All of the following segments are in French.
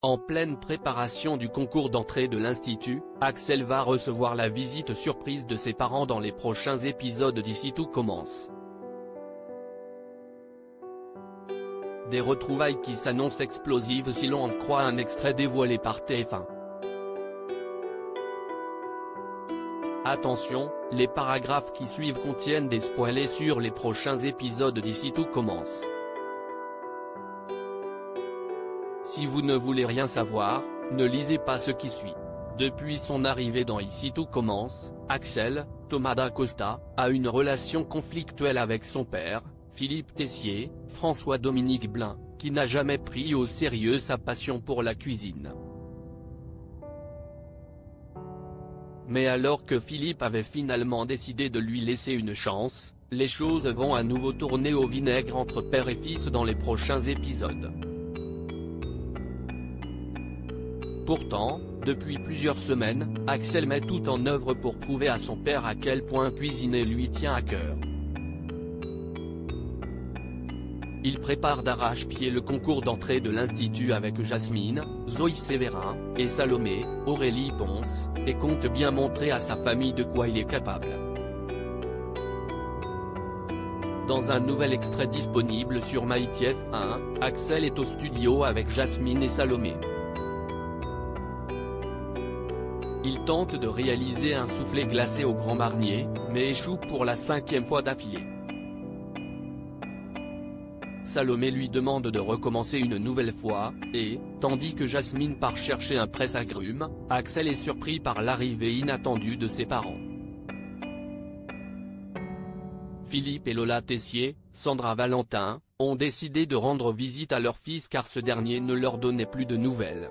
En pleine préparation du concours d'entrée de l'Institut, Axel va recevoir la visite surprise de ses parents dans les prochains épisodes d'Ici tout commence. Des retrouvailles qui s'annoncent explosives si l'on en croit un extrait dévoilé par TF1. Attention, les paragraphes qui suivent contiennent des spoilers sur les prochains épisodes d'Ici tout commence. Si vous ne voulez rien savoir, ne lisez pas ce qui suit. Depuis son arrivée dans Ici tout commence, Axel, Thomas d'Acosta, a une relation conflictuelle avec son père, Philippe Tessier, François-Dominique Blin, qui n'a jamais pris au sérieux sa passion pour la cuisine. Mais alors que Philippe avait finalement décidé de lui laisser une chance, les choses vont à nouveau tourner au vinaigre entre père et fils dans les prochains épisodes. Pourtant, depuis plusieurs semaines, Axel met tout en œuvre pour prouver à son père à quel point cuisiner lui tient à cœur. Il prépare d'arrache-pied le concours d'entrée de l'Institut avec Jasmine, Zoe Sévérin, et Salomé, Aurélie Ponce, et compte bien montrer à sa famille de quoi il est capable. Dans un nouvel extrait disponible sur MyTF1, Axel est au studio avec Jasmine et Salomé. Il tente de réaliser un soufflé glacé au Grand Marnier, mais échoue pour la 5e fois d'affilée. Salomé lui demande de recommencer une nouvelle fois, et, tandis que Jasmine part chercher un presse-agrumes, Axel est surpris par l'arrivée inattendue de ses parents. Philippe et Lola Tessier, Sandra Valentin, ont décidé de rendre visite à leur fils car ce dernier ne leur donnait plus de nouvelles.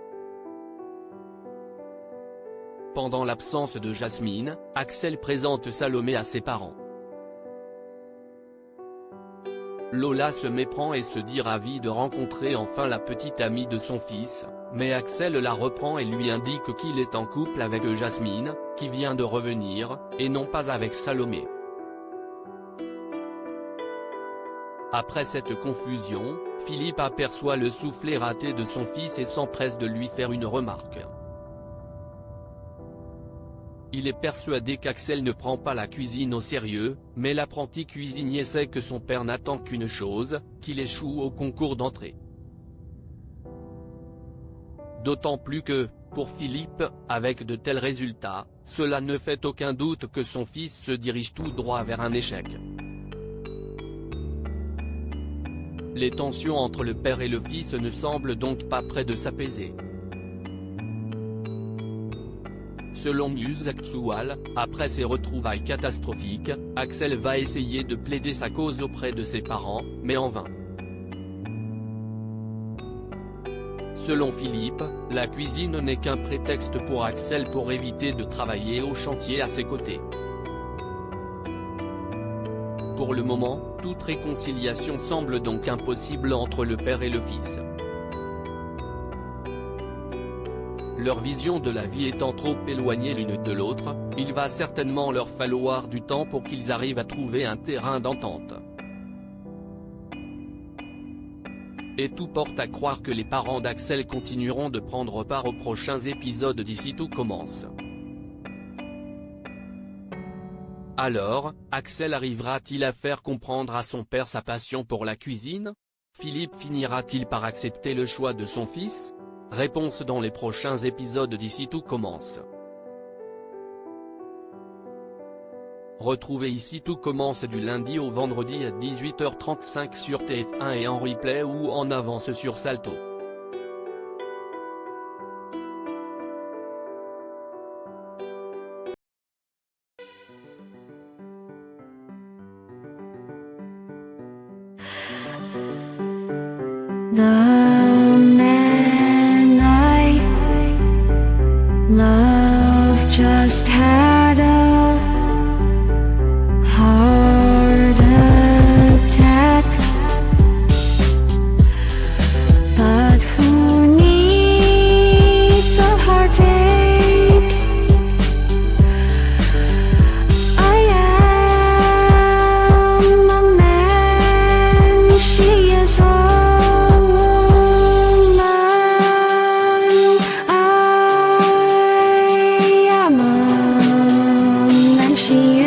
Pendant l'absence de Jasmine, Axel présente Salomé à ses parents. Lola se méprend et se dit ravie de rencontrer enfin la petite amie de son fils, mais Axel la reprend et lui indique qu'il est en couple avec Jasmine, qui vient de revenir, et non pas avec Salomé. Après cette confusion, Philippe aperçoit le soufflet raté de son fils et s'empresse de lui faire une remarque. Il est persuadé qu'Axel ne prend pas la cuisine au sérieux, mais l'apprenti cuisinier sait que son père n'attend qu'une chose, qu'il échoue au concours d'entrée. D'autant plus que, pour Philippe, avec de tels résultats, cela ne fait aucun doute que son fils se dirige tout droit vers un échec. Les tensions entre le père et le fils ne semblent donc pas près de s'apaiser. Selon News Actual, après ces retrouvailles catastrophiques, Axel va essayer de plaider sa cause auprès de ses parents, mais en vain. Selon Philippe, la cuisine n'est qu'un prétexte pour Axel pour éviter de travailler au chantier à ses côtés. Pour le moment, toute réconciliation semble donc impossible entre le père et le fils. Leur vision de la vie étant trop éloignée l'une de l'autre, il va certainement leur falloir du temps pour qu'ils arrivent à trouver un terrain d'entente. Et tout porte à croire que les parents d'Axel continueront de prendre part aux prochains épisodes d'Ici tout commence. Alors, Axel arrivera-t-il à faire comprendre à son père sa passion pour la cuisine? Philippe finira-t-il par accepter le choix de son fils? Réponse dans les prochains épisodes d'Ici tout commence. Retrouvez Ici tout commence du lundi au vendredi à 18h35 sur TF1 et en replay ou en avance sur Salto. Love just had a heart attack, but who needs a heartache? I am a man, she is a woman. to you.